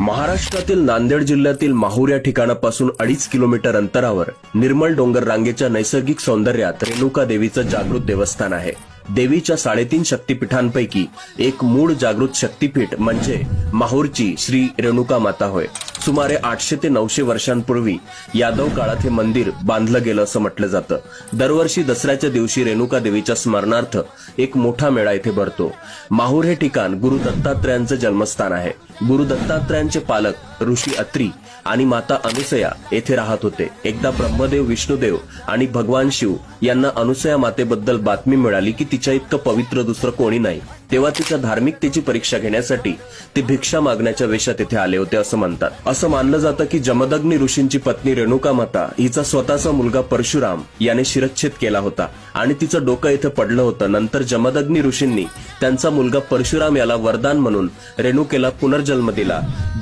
महाराष्ट्रातील नांदेड जिल्ह्यातील माहूर या ठिकाणापासून 2.5 किलोमीटर अंतरावर निर्मल डोंगर रांगेच्या नैसर्गिक सौंदर्यात रेणुका देवीचं जागृत देवस्थान आहे। देवीच्या 3.5 शक्तिपीठांपैकी एक मूळ जागृत शक्तिपीठ म्हणजे माहूरची श्री रेणुका माता होय। सुमारे 800 ते 900 वर्षांपूर्वी यादव काळात हे मंदिर बांधलं गेलं असं म्हटलं जातं। दरवर्षी दसऱ्याच्या दिवशी रेणुका देवीच्या स्मरणार्थ एक मोठा मेळा इथे भरतो। माहूर हे ठिकाण गुरु दत्तात्रयांचं जन्मस्थान आहे। गुरु दत्तात्रयांचे पालक ऋषी अत्री आणि माता अनुसया येथे राहत होते। एकदा ब्रह्मदेव, विष्णुदेव आणि भगवान शिव यांना अनुसया मातेबद्दल बातमी मिळाली की तिच्या इतकं पवित्र दुसरं कोणी नाही। तेव्हा तिच्या धार्मिकतेची परीक्षा घेण्यासाठी ते भिक्षा मागण्याच्या वेशात येथे आले होते असं म्हणतात। असं मानलं जातं की जमदग्नी ऋषींची पत्नी रेणुका माता हिचा स्वतःचा मुलगा परशुराम याने शिरच्छेद केला होता आणि तिचं डोकं इथे पडलं होतं। नंतर जमदग्नी ऋषींनी त्यांचा मुलगा परशुराम याला वरदान म्हणून रेणुकेला पुनर्जन्म दिला।